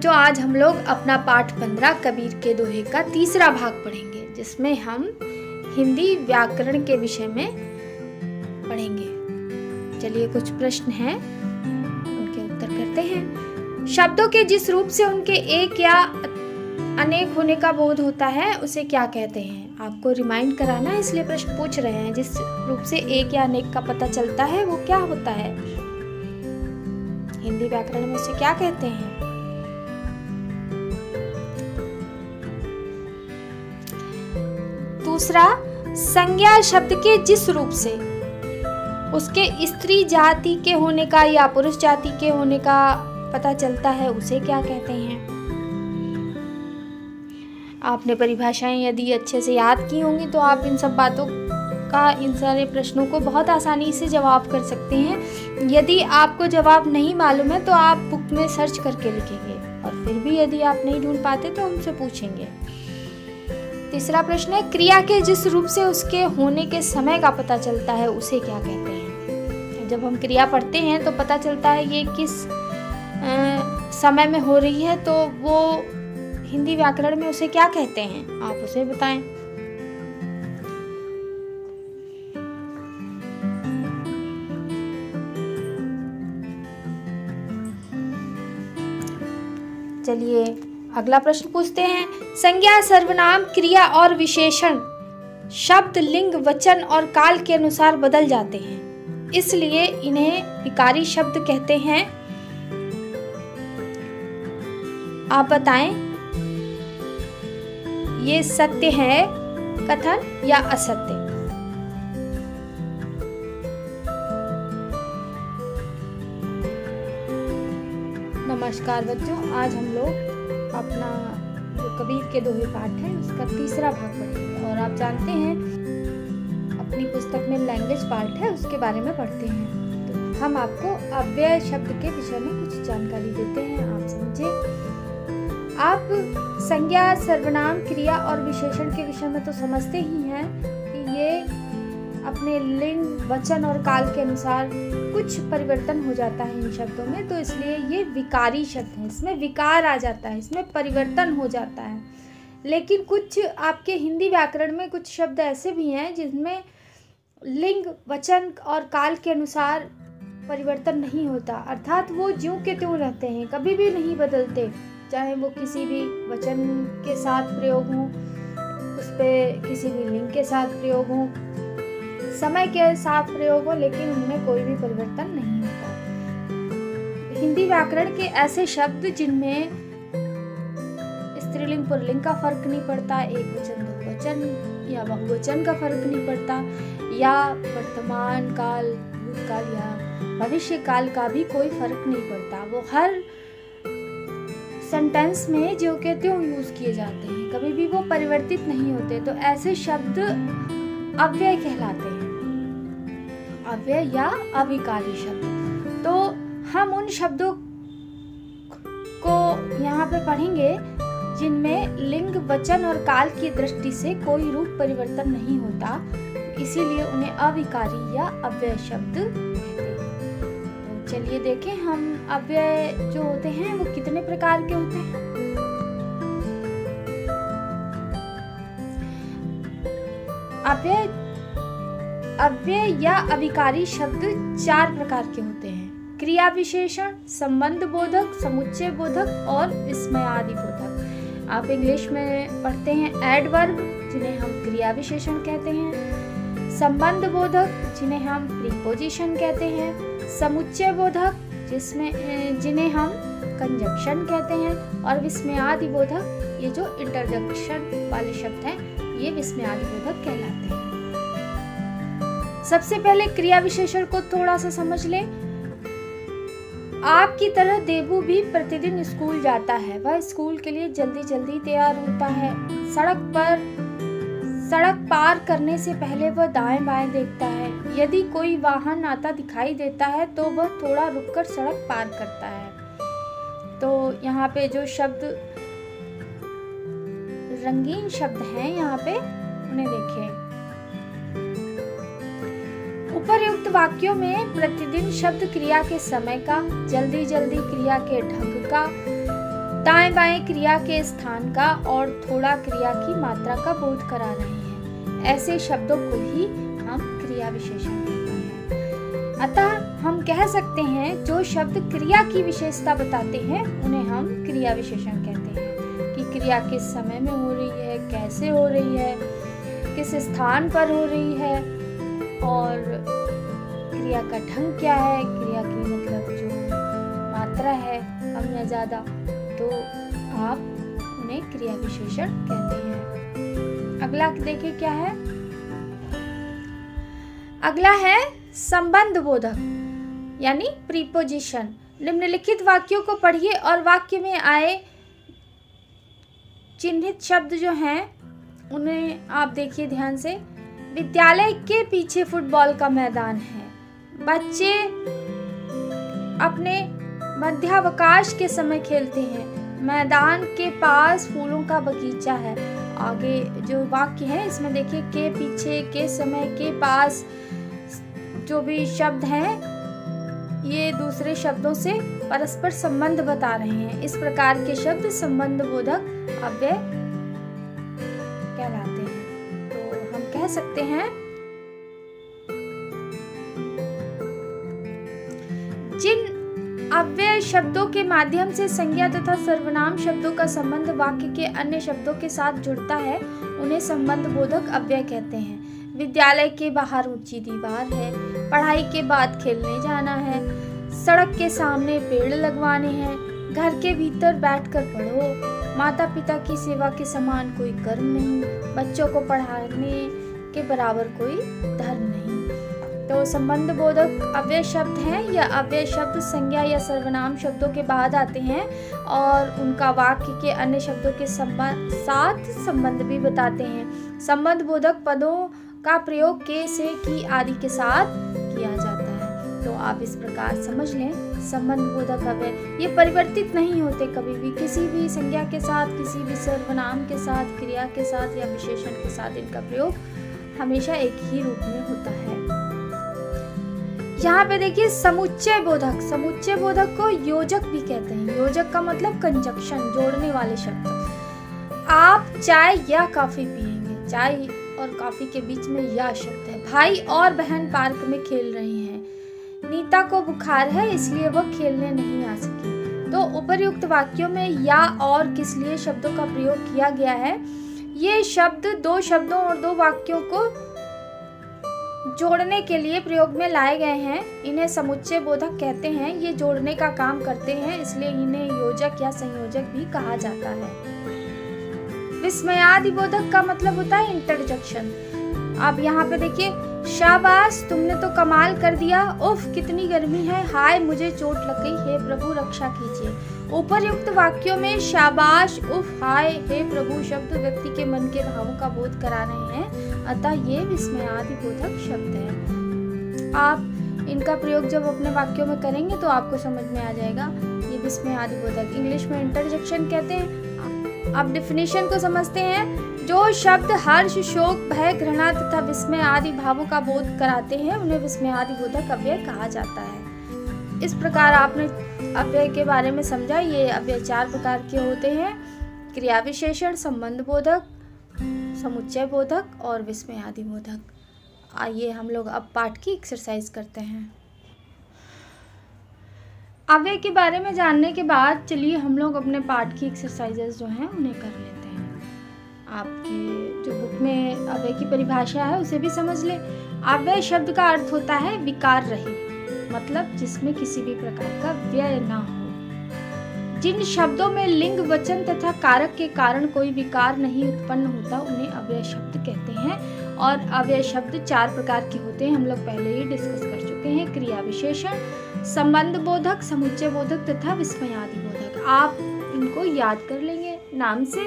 बच्चों, आज हम लोग अपना पाठ 15 कबीर के दोहे का तीसरा भाग पढ़ेंगे, जिसमें हम हिंदी व्याकरण के विषय में पढ़ेंगे। चलिए, कुछ प्रश्न हैं, उनके उत्तर करते हैं। शब्दों के जिस रूप से उनके एक या अनेक होने का बोध होता है उसे क्या कहते हैं? आपको रिमाइंड कराना है, इसलिए प्रश्न पूछ रहे हैं। जिस रूप से एक या अनेक का पता चलता है वो क्या होता है? हिंदी व्याकरण में उसे क्या कहते हैं? दूसरा, संज्ञा शब्द के जिस रूप से उसके स्त्री जाति के होने का या पुरुष जाति के होने का पता चलता है उसे क्या कहते हैं? आपने परिभाषाएं यदि अच्छे से याद की होंगी तो आप इन सब बातों का, इन सारे प्रश्नों को बहुत आसानी से जवाब कर सकते हैं। यदि आपको जवाब नहीं मालूम है तो आप बुक में सर्च करके लिखेंगे, और फिर भी यदि आप नहीं ढूंढ पाते तो हमसे पूछेंगे। तीसरा प्रश्न है, क्रिया के जिस रूप से उसके होने के समय का पता चलता है उसे क्या कहते हैं? जब हम क्रिया पढ़ते हैं तो पता चलता है ये किस समय में हो रही है, तो वो हिंदी व्याकरण में उसे क्या कहते हैं? आप उसे बताएं। चलिए, अगला प्रश्न पूछते हैं। संज्ञा, सर्वनाम, क्रिया और विशेषण शब्द लिंग, वचन और काल के अनुसार बदल जाते हैं, इसलिए इन्हें विकारी शब्द कहते हैं। आप बताएं, ये सत्य है कथन या असत्य? नमस्कार बच्चों, आज हम लोग अपना जो कबीर के दोहे पाठ है उसका तीसरा भाग पढ़ेंगे। और आप जानते हैं अपनी पुस्तक में लैंग्वेज पार्ट है, उसके बारे में पढ़ते हैं। तो हम आपको अव्यय शब्द के विषय में कुछ जानकारी देते हैं, आप समझे। आप संज्ञा, सर्वनाम, क्रिया और विशेषण के विषय में तो समझते ही हैं कि ये अपने लिंग, वचन और काल के अनुसार कुछ परिवर्तन हो जाता है इन शब्दों में, तो इसलिए ये विकारी शब्द हैं। इसमें विकार आ जाता है, इसमें परिवर्तन हो जाता है। लेकिन कुछ आपके हिंदी व्याकरण में कुछ शब्द ऐसे भी हैं जिनमें लिंग, वचन और काल के अनुसार परिवर्तन नहीं होता, अर्थात वो ज्यों के त्यों रहते हैं, कभी भी नहीं बदलते। चाहे वो किसी भी वचन के साथ प्रयोग हो, उस पे किसी भी लिंग के साथ प्रयोग हो, समय के साथ प्रयोग हो, लेकिन उनमें कोई भी परिवर्तन नहीं होता। हिंदी व्याकरण के ऐसे शब्द जिनमें स्त्रीलिंग पुल्लिंग का फर्क नहीं पड़ता, एक वचन बहुवचन या बहुवचन का फर्क नहीं पड़ता, या वर्तमान काल, भूतकाल या भविष्य काल का भी कोई फर्क नहीं पड़ता। वो हर सेंटेंस में ज्यों के त्यों यूज किए जाते हैं, कभी भी वो परिवर्तित नहीं होते। तो ऐसे शब्द अव्यय कहलाते हैं, अव्यय या अविकारी शब्द। तो हम उन शब्दों को यहाँ पे पढ़ेंगे जिनमें लिंग, वचन और काल की दृष्टि से कोई रूप परिवर्तन नहीं होता, इसीलिए उन्हें अविकारी या अव्यय शब्द कहते हैं। चलिए देखें, हम अव्यय जो होते हैं वो कितने प्रकार के होते हैं। अव्यय या अविकारी शब्द 4 प्रकार के होते हैं। क्रिया विशेषण, संबंध बोधक, समुच्चय बोधक और विस्मयादि बोधक। आप इंग्लिश में पढ़ते हैं एडवर्ब, जिन्हें हम क्रिया विशेषण कहते हैं, संबंध बोधक जिन्हें हम प्रीपोजिशन कहते हैं, समुच्चय बोधक जिन्हें हम कंजंक्शन कहते हैं, और विस्मयादि बोधक, ये जो इंटरजेक्शन वाले शब्द हैं ये विस्मयादि बोधक कहलाते हैं। सबसे पहले क्रिया विशेषण को थोड़ा सा समझ लें। आपकी तरह देबू भी प्रतिदिन स्कूल जाता है। वह स्कूल के लिए जल्दी जल्दी तैयार होता है। सड़क पार करने से पहले वह दाएं बाएं देखता है। यदि कोई वाहन आता दिखाई देता है तो वह थोड़ा रुककर सड़क पार करता है। तो यहाँ पे जो शब्द रंगीन शब्द हैं, यहाँ पे उन्हें देखें। उपर्युक्त वाक्यों में प्रतिदिन शब्द क्रिया के समय का, जल्दी जल्दी क्रिया के ढंग का, दाएं बाएं क्रिया के स्थान का और थोड़ा क्रिया की मात्रा का बोध करा रहे हैं। ऐसे शब्दों को ही हम क्रिया विशेषण कहते हैं। अतः हम कह सकते हैं जो शब्द क्रिया की विशेषता बताते हैं उन्हें हम क्रिया विशेषण कहते हैं, कि क्रिया किस समय में हो रही है, कैसे हो रही है, किस स्थान पर हो रही है और क्रिया का ढंग क्या है, क्रिया की मतलब जो मात्रा है कम या ज़्यादा, तो आप उन्हें क्रिया विशेषण कहते हैं। अगला देखिए क्या है। अगला है संबंध बोधक यानी प्रीपोजिशन। निम्नलिखित वाक्यों को पढ़िए और वाक्य में आए चिन्हित शब्द जो हैं उन्हें आप देखिए ध्यान से। विद्यालय के पीछे फुटबॉल का मैदान है। बच्चे अपने मध्यावकाश के समय खेलते हैं। मैदान के पास फूलों का बगीचा है। आगे जो वाक्य है इसमें देखिए के पीछे, के समय, के पास, जो भी शब्द हैं ये दूसरे शब्दों से परस्पर संबंध बता रहे हैं। इस प्रकार के शब्द संबंध बोधक अव्यय कहलाते हैं। तो हम कह सकते हैं जिन अव्यय शब्दों के माध्यम से संज्ञा तथा सर्वनाम शब्दों का संबंध वाक्य के अन्य शब्दों के साथ जुड़ता है उन्हें संबंध बोधक अव्यय कहते हैं। विद्यालय के बाहर ऊंची दीवार है। पढ़ाई के बाद खेलने जाना है। सड़क के सामने पेड़ लगवाने हैं। घर के भीतर बैठकर पढ़ो। माता पिता की सेवा के समान कोई कर्म नहीं। बच्चों को पढ़ाने के बराबर कोई धर्म नहीं। तो संबंध बोधक अव्यय शब्द हैं या अव्यय शब्द संज्ञा या सर्वनाम शब्दों के बाद आते हैं और उनका वाक्य के अन्य शब्दों के साथ संबंध भी बताते हैं। संबंध बोधक पदों का प्रयोग के, से, की आदि के साथ किया जाता है। तो आप इस प्रकार समझ लें संबंध बोधक अव्यय ये परिवर्तित नहीं होते कभी भी, किसी भी संज्ञा के साथ, किसी भी सर्वनाम के साथ, क्रिया के साथ या विशेषण के साथ इनका प्रयोग हमेशा एक ही रूप में होता है। यहाँ पे देखिए समुच्चय बोधक। समुच्चय बोधक को योजक भी कहते हैं। योजक का मतलब कंजक्शन, जोड़ने वाले शब्द। आप चाय या कॉफी पिएंगे। चाय और कॉफी के बीच में या शब्द है। भाई और बहन पार्क में खेल रहे हैं। नीता को बुखार है इसलिए वह खेलने नहीं आ सकी। तो उपर्युक्त वाक्यों में या और किस लिए शब्दों का प्रयोग किया गया है। ये शब्द दो शब्दों और दो वाक्यों को जोड़ने के लिए प्रयोग में लाए गए हैं। इन्हें समुच्चय बोधक कहते हैं। ये जोड़ने का काम करते हैं इसलिए इन्हें योजक या संयोजक भी कहा जाता है। विस्मयादि बोधक का मतलब होता है इंटरजेक्शन। आप यहाँ पे देखिए, शाबाश तुमने तो कमाल कर दिया, उफ कितनी गर्मी है, हाय मुझे चोट लग गई, हे प्रभु रक्षा कीजिए। उपर्युक्त वाक्यों में शाबाश, उफ, हाय, हे प्रभु शब्द व्यक्ति के मन के भावों का बोध करा रहे हैं, अतः ये विस्मयादि बोधक शब्द है। आप इनका प्रयोग जब अपने वाक्यों में करेंगे तो आपको समझ में आ जाएगा। ये विस्मयादि बोधक इंग्लिश में इंटरजेक्शन कहते हैं। आप डेफिनेशन को समझते हैं। जो शब्द हर्ष, शोक, भय, घृणा तथा विस्मय आदि भावों का बोध कराते हैं उन्हें विस्मयादि बोधक अव्यय कहा जाता है। इस प्रकार आपने अव्यय के बारे में समझा। ये अव्यय 4 प्रकार के होते हैं: क्रिया विशेषण, संबंध बोधक, समुच्चय बोधक और विस्मयादि बोधक। आइए हम लोग अब पाठ की एक्सरसाइज करते हैं। अव्यय के बारे में जानने के बाद चलिए हम लोग अपने पाठ की एक्सरसाइजेस जो हैं उन्हें कर लेते हैं। आपकी जो बुक में अव्यय की परिभाषा है उसे भी समझ ले। अव्यय शब्द का अर्थ होता है विकार रहित, मतलब जिसमें किसी भी प्रकार का व्यय ना हो। जिन शब्दों में लिंग, वचन तथा कारक के कारण कोई विकार नहीं उत्पन्न होता उन्हें अव्यय शब्द कहते हैं। और अव्यय शब्द 4 प्रकार के होते हैं, हम लोग पहले ही डिस्कस कर चुके हैं। क्रिया विशेषण, संबंध बोधक, समुच्चय बोधक तथा विस्मयादि बोधक। आप इनको याद कर लेंगे नाम से,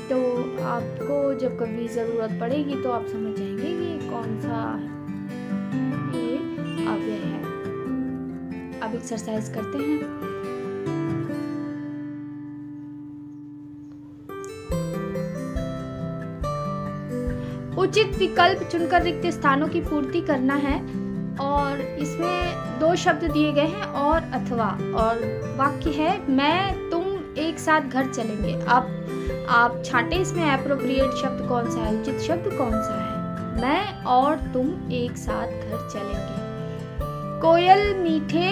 तो आपको जब कभी ज़रूरत पड़ेगी तो आप समझ जाएंगे कि कौन सा ये अव्यय है। अब एक्सरसाइज करते हैं। उचित विकल्प चुनकर रिक्त स्थानों की पूर्ति करना है और इसमें 2 शब्द दिए गए हैं और अथवा, और वाक्य है मैं, तुम, एक साथ घर चलेंगे। आप छांटे इसमें एप्रोप्रिएट शब्द कौन सा है, उचित शब्द कौन सा है। मैं और तुम एक साथ घर चलेंगे। कोयल मीठे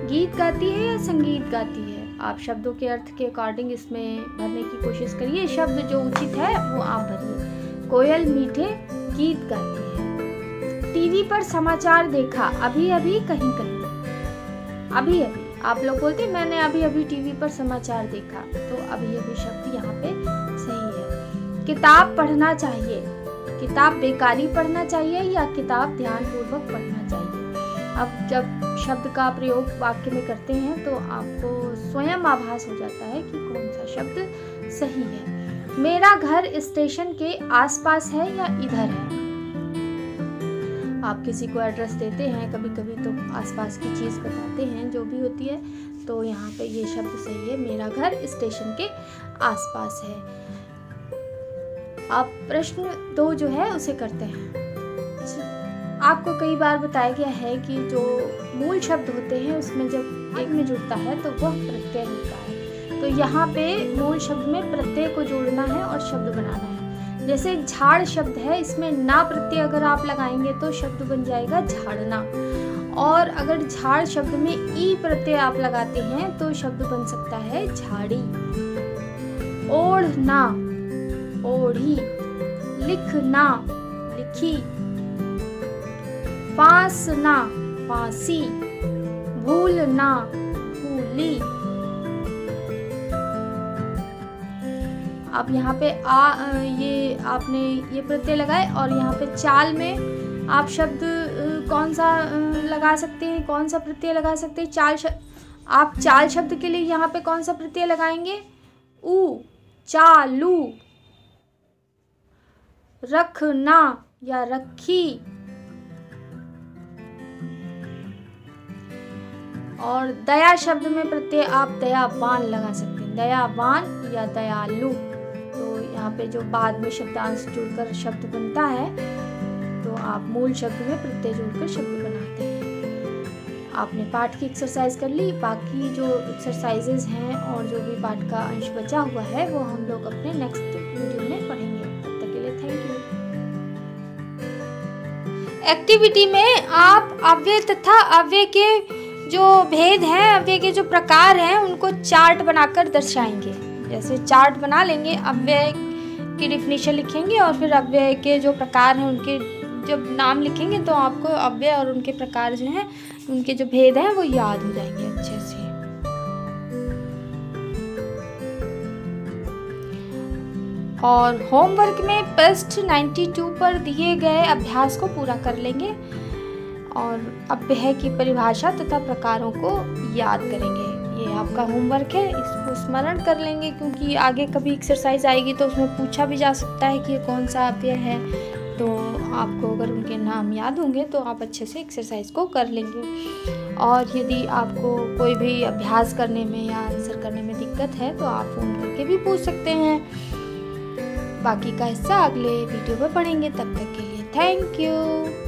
गीत गाती है या संगीत गाती है? आप शब्दों के अर्थ के अकॉर्डिंग इसमें भरने की कोशिश करिए। शब्द जो उचित है वो आप भरिए। कोयल मीठे गीत गाती है। टीवी पर समाचार देखा, अभी अभी, कहीं कहीं। अभी अभी, आप लोग बोलते हैं मैंने अभी अभी टीवी पर समाचार देखा, तो अभी अभी शब्द यहाँ पे सही है। किताब पढ़ना चाहिए, किताब बेकारी पढ़ना चाहिए या किताब ध्यानपूर्वक पढ़ना चाहिए। अब जब शब्द का प्रयोग वाक्य में करते हैं तो आपको स्वयं आभास हो जाता है कि कौन सा शब्द सही है। मेरा घर स्टेशन के आसपास है या इधर है। आप किसी को एड्रेस देते हैं कभी कभी तो आसपास की चीज़ बताते हैं जो भी होती है, तो यहाँ पे ये शब्द सही है, मेरा घर स्टेशन के आसपास है। आप प्रश्न 2 जो है उसे करते हैं। आपको कई बार बताया गया है कि जो मूल शब्द होते हैं उसमें जब एक में जुड़ता है तो वह प्रत्यय होता है। तो यहाँ पे मूल शब्द में प्रत्यय को जोड़ना है और शब्द बनाना है। जैसे झाड़ शब्द है, इसमें ना प्रत्यय अगर आप लगाएंगे तो शब्द बन जाएगा झाड़ना। और अगर झाड़ शब्द में ई प्रत्यय आप लगाते हैं तो शब्द बन सकता है झाड़ी। ओढ़ना, ओढ़ी। लिखना, लिखी। फांसना, फांसी। भूलना, भूली। अब यहाँ पे ये आपने ये प्रत्यय लगाए और यहाँ पे चाल में आप शब्द कौन सा लगा सकते हैं, कौन सा प्रत्यय लगा सकते हैं। आप चाल शब्द के लिए यहाँ पे कौन सा प्रत्यय लगाएंगे? ऊ, चालू। रखना या रखी। और दया शब्द में प्रत्यय आप दयावान लगा सकते हैं, दयावान या दयालु। तो यहाँ पे जो बाद में शब्दांश जुड़कर शब्द बनता है तो आप मूल शब्द में प्रत्यय जोड़कर शब्द बनाते हैं। आपने पाठ की एक्सरसाइज कर ली। बाकी जो एक्सरसाइजेज हैं और जो भी पाठ का अंश बचा हुआ है वो हम लोग अपने नेक्स्ट वीडियो में पढ़ेंगे। तब तक के लिए थैंक यू। एक्टिविटी में आप अव्यय तथा अव्यय के जो भेद हैं, अव्यय के जो प्रकार हैं, उनको चार्ट बनाकर दर्शाएंगे। जैसे चार्ट बना लेंगे, अव्यय की डिफिनीशन लिखेंगे और फिर अव्यय के जो प्रकार हैं उनके जब नाम लिखेंगे तो आपको अव्यय और उनके प्रकार जो हैं, उनके जो भेद हैं वो याद हो जाएंगे अच्छे से। और होमवर्क में पृष्ठ 92 पर दिए गए अभ्यास को पूरा कर लेंगे और अव्यय की परिभाषा तथा प्रकारों को याद करेंगे। ये आपका होमवर्क है, इसको स्मरण कर लेंगे क्योंकि आगे कभी एक्सरसाइज आएगी तो उसमें पूछा भी जा सकता है कि ये कौन सा अव्यय है। तो आपको अगर उनके नाम याद होंगे तो आप अच्छे से एक्सरसाइज को कर लेंगे। और यदि आपको कोई भी अभ्यास करने में या आंसर करने में दिक्कत है तो आप फ़ोन करके भी पूछ सकते हैं। बाकी का हिस्सा अगले वीडियो में पढ़ेंगे। तब तक के लिए थैंक यू।